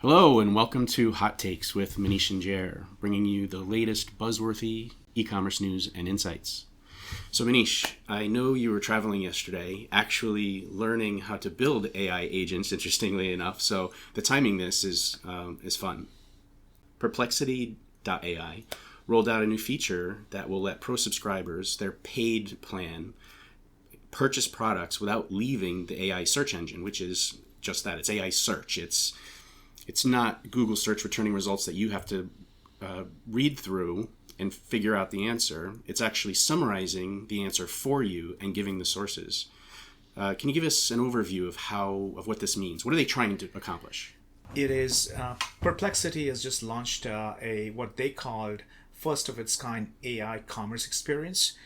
Hello and welcome to Hot Takes with Manish and Jer, bringing you the latest buzzworthy e-commerce news and insights. So Manish, I know you were traveling yesterday, actually learning how to build AI agents, interestingly enough, so the timing this is fun. Perplexity.ai rolled out a new feature that will let pro subscribers, their paid plan, purchase products without leaving the AI search engine, which is just that. It's AI search. It's not Google search returning results that you have to read through and figure out the answer. It's actually summarizing the answer for you and giving the sources. Can you give us an overview of what this means? What are they trying to accomplish? It is Perplexity has just launched what they called first of its kind AI commerce experience.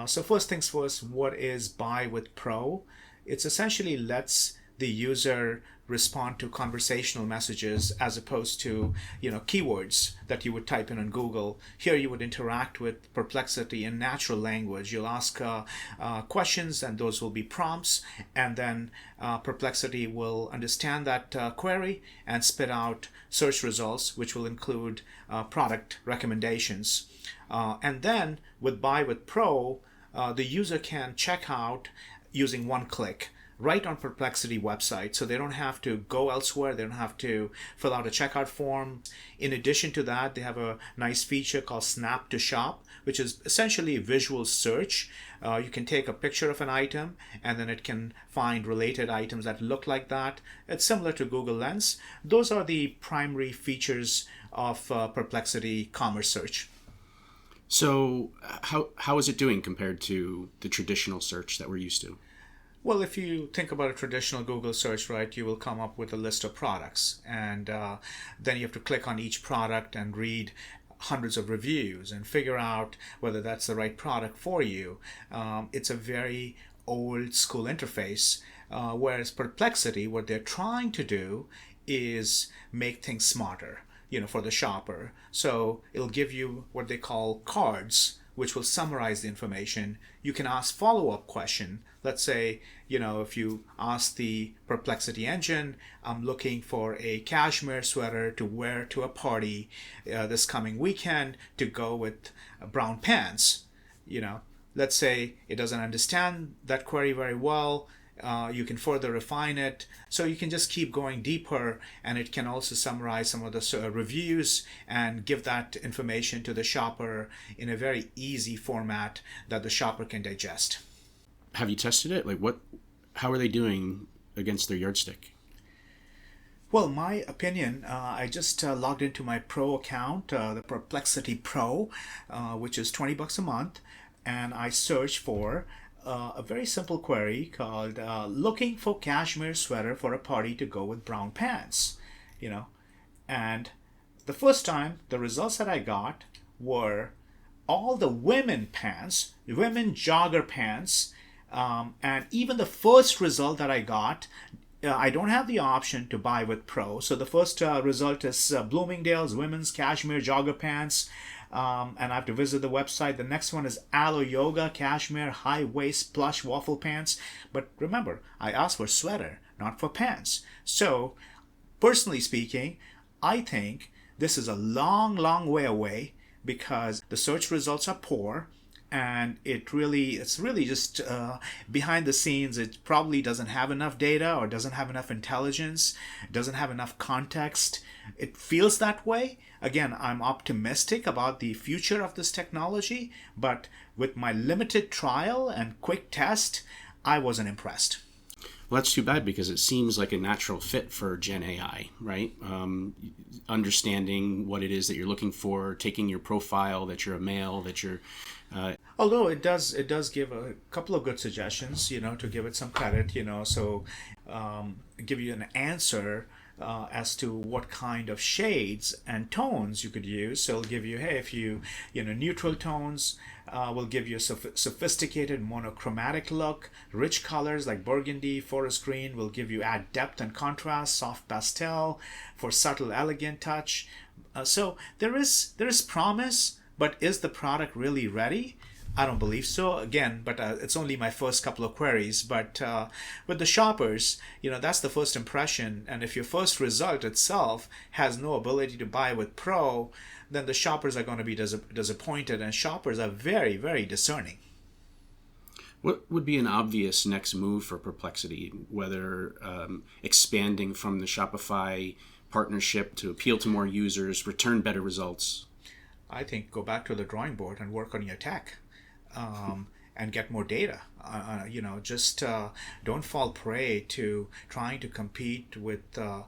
So first things first, what is Buy with Pro? It's essentially lets the user respond to conversational messages as opposed to keywords that you would type in on Google. Here you would interact with Perplexity in natural language. You'll ask questions and those will be prompts, and then Perplexity will understand that query and spit out search results which will include product recommendations. And then with Buy with Pro, the user can check out using one click right on Perplexity website, so they don't have to go elsewhere. They don't have to fill out a checkout form. In addition to that, they have a nice feature called Snap to Shop, which is essentially visual search. You can take a picture of an item and then it can find related items that look like that. It's similar to Google Lens. Those are the primary features of Perplexity Commerce Search. So how is it doing compared to the traditional search that we're used to? Well, if you think about a traditional Google search, right, you will come up with a list of products, and then you have to click on each product and read hundreds of reviews and figure out whether that's the right product for you. It's a very old school interface, whereas Perplexity, what they're trying to do is make things smarter, for the shopper. So it'll give you what they call cards, which will summarize the information. You can ask follow-up question. Let's say, if you ask the Perplexity engine, I'm looking for a cashmere sweater to wear to a party this coming weekend to go with brown pants. Let's say it doesn't understand that query very well. You can further refine it. So you can just keep going deeper, and it can also summarize some of the reviews and give that information to the shopper in a very easy format that the shopper can digest. Have you tested it? How are they doing against their yardstick? Well, my opinion, I just logged into my Pro account, the Perplexity Pro, which is $20 a month, and I searched for a very simple query called looking for cashmere sweater for a party to go with brown pants, and the first time the results that I got were all the women jogger pants, and even the first result that I got, I don't have the option to Buy with Pro. So the first result is Bloomingdale's women's cashmere jogger pants, and I have to visit the website. The next one is Aloe Yoga cashmere high waist plush waffle pants. But remember, I asked for sweater, not for pants. So personally speaking, I think this is a long, long way away because the search results are poor. And it's really just behind the scenes. It probably doesn't have enough data or doesn't have enough intelligence, doesn't have enough context. It feels that way. Again, I'm optimistic about the future of this technology, but with my limited trial and quick test, I wasn't impressed. Well, that's too bad because it seems like a natural fit for Gen AI, right? Understanding what it is that you're looking for, taking your profile, that you're a male, that you're... Although it does give a couple of good suggestions, to give it some credit, so give you an answer as to what kind of shades and tones you could use. So it'll give you, hey, if neutral tones will give you a sophisticated monochromatic look. Rich colors like burgundy, forest green will give you add depth and contrast. Soft pastel for subtle, elegant touch. So there is promise, but is the product really ready? I don't believe so. Again, but it's only my first couple of queries. But with the shoppers, that's the first impression. And if your first result itself has no ability to buy with Pro, then the shoppers are going to be disappointed. And shoppers are very, very discerning. What would be an obvious next move for Perplexity, whether expanding from the Shopify partnership to appeal to more users, return better results? I think go back to the drawing board and work on your tech. And get more data. Just don't fall prey to trying to compete with the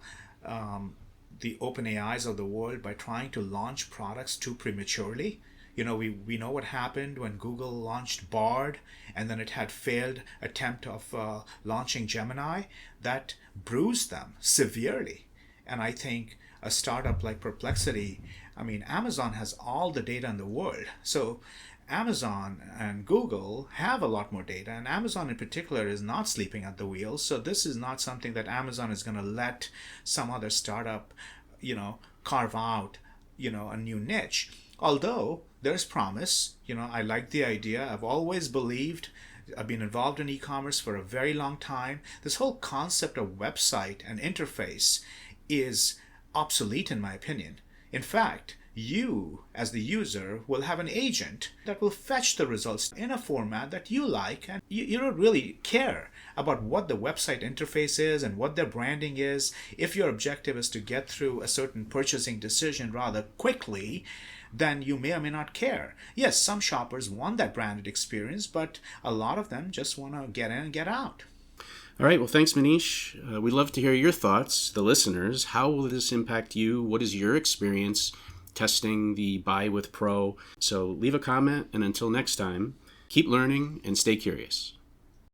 open AIs of the world by trying to launch products too prematurely. We know what happened when Google launched Bard, and then it had failed attempt of launching Gemini. That bruised them severely. And I think a startup like Perplexity, Amazon has all the data in the world. So Amazon and Google have a lot more data, and Amazon in particular is not sleeping at the wheel. So this is not something that Amazon is going to let some other startup, carve out, a new niche. Although there's promise. I like the idea. I've always believed, I've been involved in e-commerce for a very long time. This whole concept of website and interface is obsolete in my opinion. In fact, you, as the user, will have an agent that will fetch the results in a format that you like, and you don't really care about what the website interface is and what their branding is. If your objective is to get through a certain purchasing decision rather quickly, then you may or may not care. Yes, some shoppers want that branded experience, but a lot of them just want to get in and get out. All right. Well, thanks, Manish. We'd love to hear your thoughts, the listeners. How will this impact you? What is your experience testing the Buy with Pro? So leave a comment, and until next time, keep learning and stay curious.